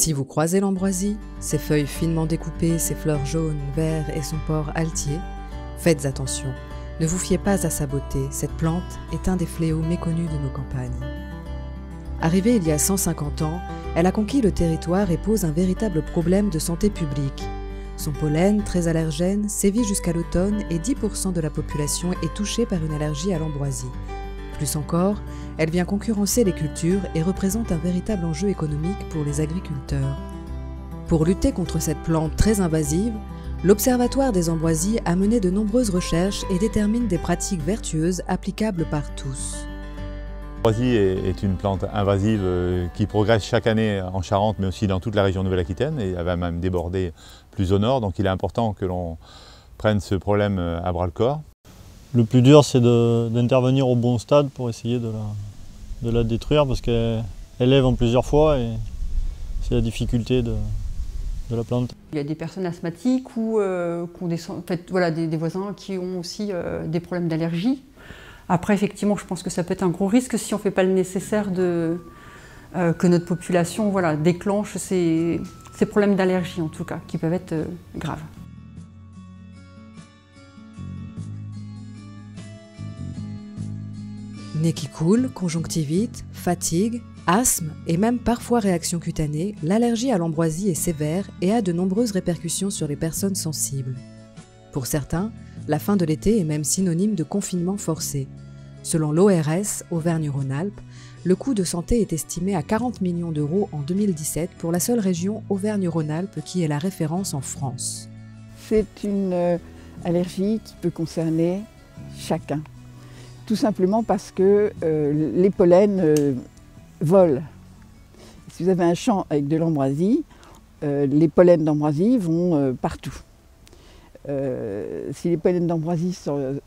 Si vous croisez l'ambroisie, ses feuilles finement découpées, ses fleurs jaunes, verts et son port altier, faites attention, ne vous fiez pas à sa beauté, cette plante est un des fléaux méconnus de nos campagnes. Arrivée il y a 150 ans, elle a conquis le territoire et pose un véritable problème de santé publique. Son pollen, très allergène, sévit jusqu'à l'automne et 10% de la population est touchée par une allergie à l'ambroisie. Plus encore, elle vient concurrencer les cultures et représente un véritable enjeu économique pour les agriculteurs. Pour lutter contre cette plante très invasive, l'Observatoire des ambroisies a mené de nombreuses recherches et détermine des pratiques vertueuses applicables par tous. L'ambroisie est une plante invasive qui progresse chaque année en Charente, mais aussi dans toute la région Nouvelle-Aquitaine, et elle va même déborder plus au nord, donc il est important que l'on prenne ce problème à bras-le-corps. Le plus dur, c'est d'intervenir au bon stade pour essayer de la détruire, parce qu'elle lève en plusieurs fois et c'est la difficulté de la plante. Il y a des personnes asthmatiques ou des voisins qui ont aussi des problèmes d'allergie. Après, effectivement, je pense que ça peut être un gros risque si on ne fait pas le nécessaire que notre population déclenche ces problèmes d'allergie, en tout cas, qui peuvent être graves. Nez qui coule, conjonctivite, fatigue, asthme et même parfois réaction cutanée, l'allergie à l'ambroisie est sévère et a de nombreuses répercussions sur les personnes sensibles. Pour certains, la fin de l'été est même synonyme de confinement forcé. Selon l'ORS, Auvergne-Rhône-Alpes, le coût de santé est estimé à 40 millions d'euros en 2017 pour la seule région Auvergne-Rhône-Alpes qui est la référence en France. C'est une allergie qui peut concerner chacun. Tout simplement parce que les pollens volent. Si vous avez un champ avec de l'ambroisie, les pollens d'ambroisie vont partout. Si les pollens d'ambroisie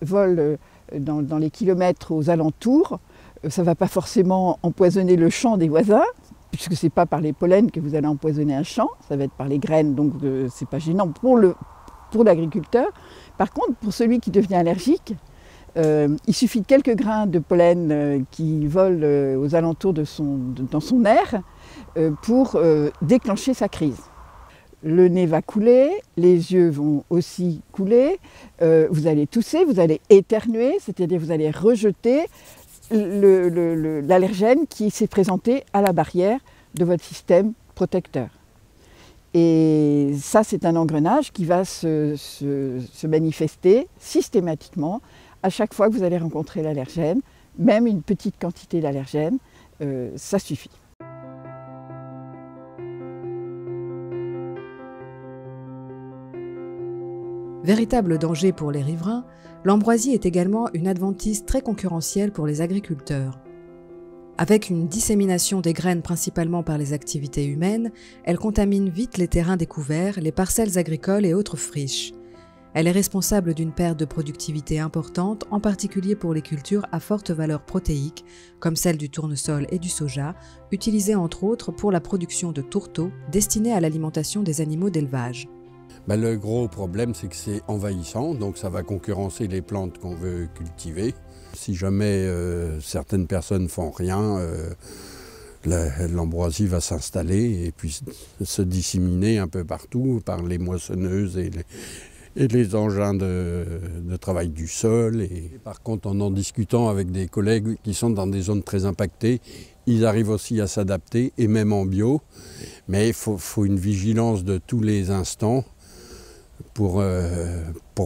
volent dans les kilomètres aux alentours, ça ne va pas forcément empoisonner le champ des voisins, puisque ce n'est pas par les pollens que vous allez empoisonner un champ, ça va être par les graines, donc ce n'est pas gênant pour l'agriculteur. Par contre, pour celui qui devient allergique, il suffit de quelques grains de pollen qui volent aux alentours dans son air pour déclencher sa crise. Le nez va couler, les yeux vont aussi couler, vous allez tousser, vous allez éternuer, c'est-à-dire vous allez rejeter l'allergène qui s'est présenté à la barrière de votre système protecteur. Et ça, c'est un engrenage qui va se manifester systématiquement à chaque fois que vous allez rencontrer l'allergène. Même une petite quantité d'allergène, ça suffit. Véritable danger pour les riverains, l'ambroisie est également une adventice très concurrentielle pour les agriculteurs. Avec une dissémination des graines principalement par les activités humaines, elle contamine vite les terrains découverts, les parcelles agricoles et autres friches. Elle est responsable d'une perte de productivité importante, en particulier pour les cultures à forte valeur protéique, comme celle du tournesol et du soja, utilisées entre autres pour la production de tourteaux destinés à l'alimentation des animaux d'élevage. Le gros problème, c'est que c'est envahissant, donc ça va concurrencer les plantes qu'on veut cultiver. Si jamais certaines personnes font rien, l'ambroisie va s'installer et puis se disséminer un peu partout par les moissonneuses et les engins de travail du sol. Et par contre, en discutant avec des collègues qui sont dans des zones très impactées, ils arrivent aussi à s'adapter, et même en bio. Mais il faut une vigilance de tous les instants pour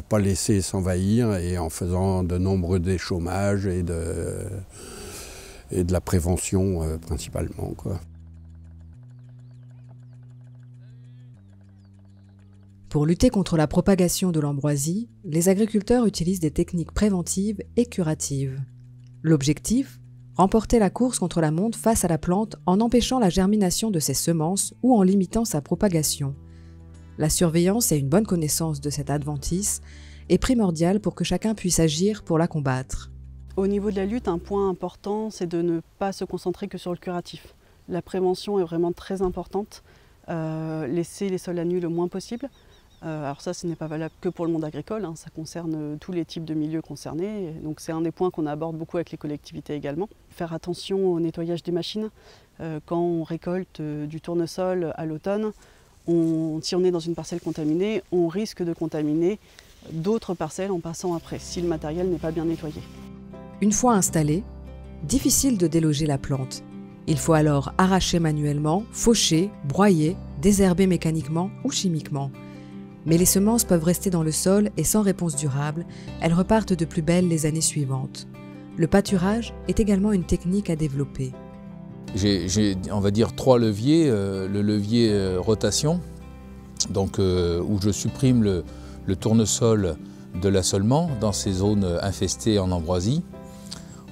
pas laisser s'envahir, et en faisant de nombreux déchômages et de la prévention principalement, quoi. Pour lutter contre la propagation de l'ambroisie, les agriculteurs utilisent des techniques préventives et curatives. L'objectif ? Remporter la course contre la monte face à la plante en empêchant la germination de ses semences ou en limitant sa propagation. La surveillance et une bonne connaissance de cette adventice est primordiale pour que chacun puisse agir pour la combattre. Au niveau de la lutte, un point important, c'est de ne pas se concentrer que sur le curatif. La prévention est vraiment très importante. Laisser les sols à nu le moins possible. Alors ça, ce n'est pas valable que pour le monde agricole, hein, ça concerne tous les types de milieux concernés. Donc c'est un des points qu'on aborde beaucoup avec les collectivités également. Faire attention au nettoyage des machines, Quand on récolte du tournesol à l'automne, si on est dans une parcelle contaminée, on risque de contaminer d'autres parcelles en passant après, si le matériel n'est pas bien nettoyé. Une fois installée, difficile de déloger la plante. Il faut alors arracher manuellement, faucher, broyer, désherber mécaniquement ou chimiquement. Mais les semences peuvent rester dans le sol et sans réponse durable, elles repartent de plus belle les années suivantes. Le pâturage est également une technique à développer. J'ai, on va dire, 3 leviers. Le levier rotation, donc, où je supprime le tournesol de l'assolement dans ces zones infestées en ambroisie.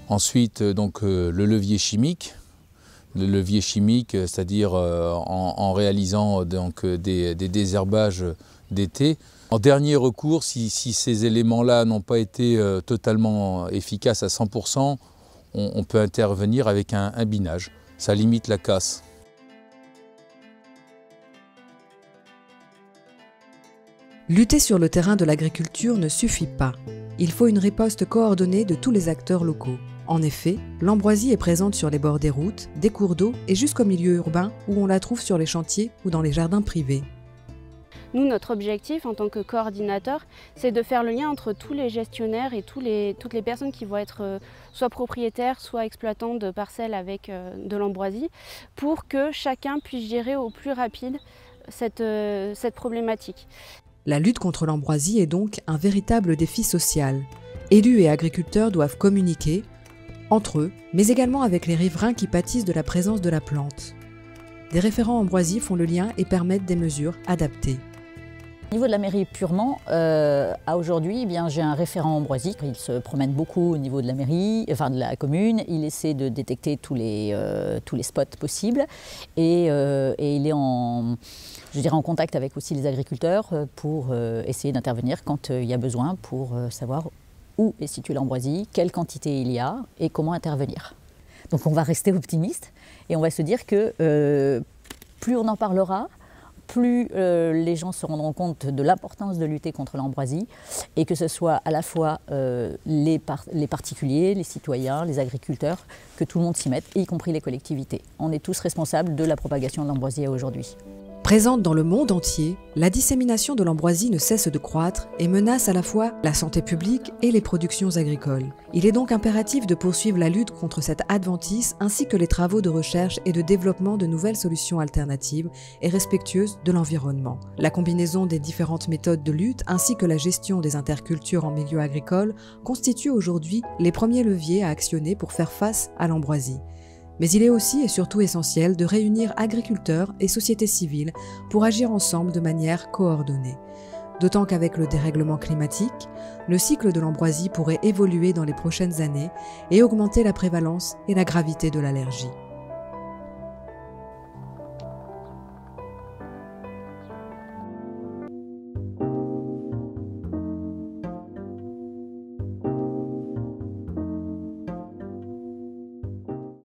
Ensuite, donc, le levier chimique. Le levier chimique, c'est-à-dire en réalisant donc, des désherbages d'été. En dernier recours, si ces éléments-là n'ont pas été totalement efficaces à 100%, on peut intervenir avec un binage. Ça limite la casse. Lutter sur le terrain de l'agriculture ne suffit pas. Il faut une riposte coordonnée de tous les acteurs locaux. En effet, l'ambroisie est présente sur les bords des routes, des cours d'eau et jusqu'au milieu urbain où on la trouve sur les chantiers ou dans les jardins privés. Nous, notre objectif en tant que coordinateur, c'est de faire le lien entre tous les gestionnaires et toutes les personnes qui vont être soit propriétaires, soit exploitants de parcelles avec de l'ambroisie, pour que chacun puisse gérer au plus rapide cette problématique. La lutte contre l'ambroisie est donc un véritable défi social. Élus et agriculteurs doivent communiquer, entre eux, mais également avec les riverains qui pâtissent de la présence de la plante. Des référents ambroisie font le lien et permettent des mesures adaptées. Au niveau de la mairie purement, à aujourd'hui, j'ai un référent ambroisie. Il se promène beaucoup au niveau de la mairie, enfin de la commune. Il essaie de détecter tous les spots possibles et il est en contact avec aussi les agriculteurs pour essayer d'intervenir quand il y a besoin pour savoir où est située l'ambroisie, quelle quantité il y a et comment intervenir. Donc on va rester optimiste et on va se dire que plus on en parlera, plus les gens se rendront compte de l'importance de lutter contre l'ambroisie et que ce soit à la fois les particuliers, les citoyens, les agriculteurs, que tout le monde s'y mette, y compris les collectivités. On est tous responsables de la propagation de l'ambroisie aujourd'hui. Présente dans le monde entier, la dissémination de l'ambroisie ne cesse de croître et menace à la fois la santé publique et les productions agricoles. Il est donc impératif de poursuivre la lutte contre cette adventice ainsi que les travaux de recherche et de développement de nouvelles solutions alternatives et respectueuses de l'environnement. La combinaison des différentes méthodes de lutte ainsi que la gestion des intercultures en milieu agricole constituent aujourd'hui les premiers leviers à actionner pour faire face à l'ambroisie. Mais il est aussi et surtout essentiel de réunir agriculteurs et sociétés civiles pour agir ensemble de manière coordonnée. D'autant qu'avec le dérèglement climatique, le cycle de l'ambroisie pourrait évoluer dans les prochaines années et augmenter la prévalence et la gravité de l'allergie.